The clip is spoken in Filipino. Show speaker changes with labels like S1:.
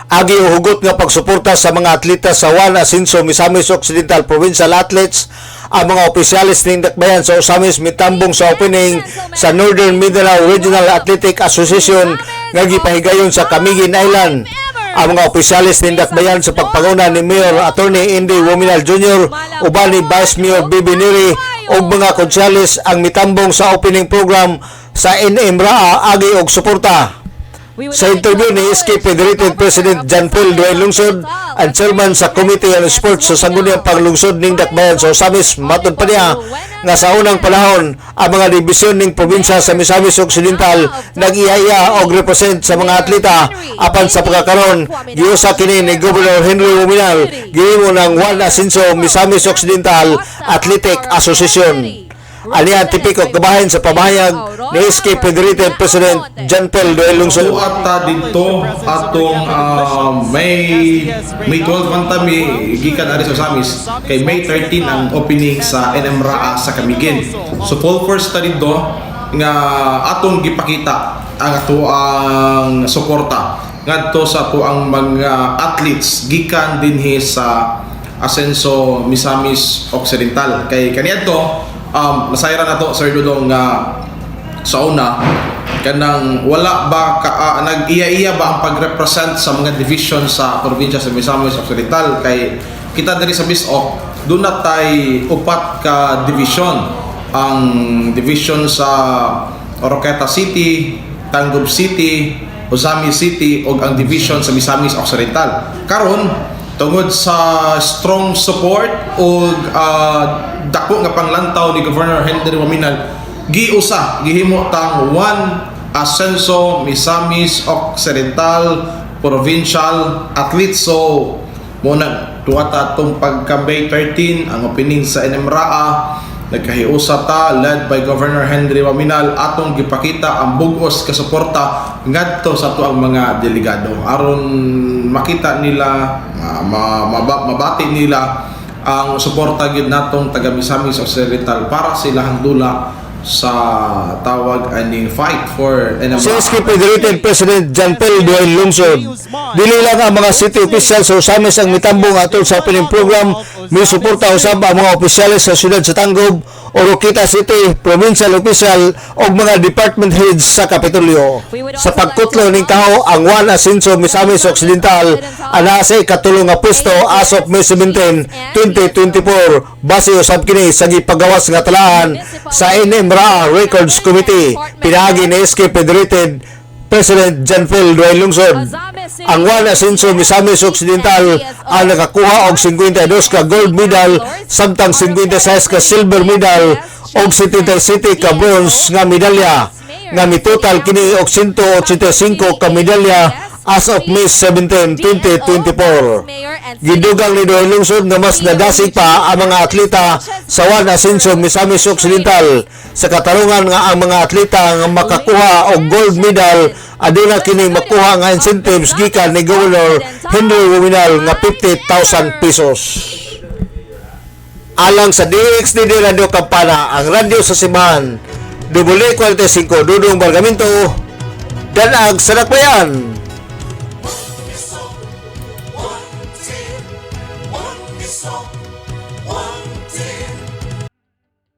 S1: agi hugot nga pagsuporta sa mga atleta sa Juan Asinso Misamis Occidental Provincial Athletes. Ang mga opisyalis ning dakbayan sa Osamis mitambong sa opening sa Northern Mindanao Regional Athletic Association nga gipahigayon sa Camiguin Island. Ang mga opisyalis ning dakbayan sa pagpanguna ni Mayor Attorney Indy Wominal Jr. uban ni Vice Mayor Bibi Neri ug mga konsyalis ang mitambong sa opening program sa NMRA agi og suporta. Sa interview ni SK Federated President John Paul Duane Lungsod, ang chairman sa Committee on Sports sa sangguniang paglungsod ning dakbayan sa Osamis, matud pa niya nga sa unang panahon ang mga dibisyon ning probinsya sa Misamis Occidental nag-iya-iya og represent sa mga atleta apan sa pagkakaroon giusa kini ni Governor Henry Wominal gihimo ng Juan Asinso Misamis Occidental Athletic Association. Alihan tipiko kabahin sa pamahayag ni SK Federated President John Paul Duane Lungsod.
S2: At dito atong May 12 man ta mi gikan ari sa Osamis kay May 13 ang opening sa NMRA sa Camiguin. So full force ta dito nga atong gipakita ang atoang suporta ngadto sa atoang mga athletes gikan dinhi sa Asenso Misamis Occidental. Kay kaniadto nasayran nato Sir Dudong nga sa una kanang wala ba nag-iya-iya ba ang pag-represent sa mga division sa probinsya sa Misamis Occidental kay kita diri sa BISOC doon na tay upat ka division, ang division sa Oroqueta City, Tangub City, Osamis City ug ang division sa Misamis Occidental. Karon tungod sa strong support ug dako nga panglantaw ni Governor Henry Wominal, gihimo tang Juan Asinso Misamis Occidental Provincial Athletes. So muna tuwata itong pagka-May 13 ang opening sa NMRA, nagkahiusa ta led by Governor Henry Wominal atong gipakita ang bugos ka suporta ngadto sa ato ang mga delegado aron makita nila mabati nila ang suporta gid natong taga Misamis Occidental para sila handula sa tawag aning fight for NMRA.
S1: Si SK Federated President John Paul Duane Lungsod, dili lang ang mga city officials sa Osamis ang mitambong atol sa opening program, may suporta usab ang mga opisyalis sa siyudad sa Tangub, Oroqueta City, provincial official o mga department heads sa Kapitolyo. Sa pagkutlo ning taho ang Juan Asinso Misamis Occidental ana sa ikatulong nga pwesto as of May 17, 2024 base usab kini sa gipagawas nga talaan sa NMRA Records Committee pinaagi ni SK Federated President John Paul Duane Lungsod. Ang Juan Asinso Misamis Occidental ang nakakuha og 52 ka gold medal samtang 56 ka silver medal og 77 ka bronze nga medalya nga mitotal kini og 185 ka medalya as of May 17, 2024. Gidugang ni Duane Lungsod nga mas nadasig pa ang mga atleta sa Juan Asinso Misamis Occidental sa katarungan nga ang mga atleta nga makakuha og gold medal aduna kini makuha nga incentives gikan ni Governor Henry Wominal nga 50,000 pesos. Alang sa DXDD Radio Kampana, ang radyo sa Simahan, W45 Dudong Bargamento, Danag sa Dakbayan.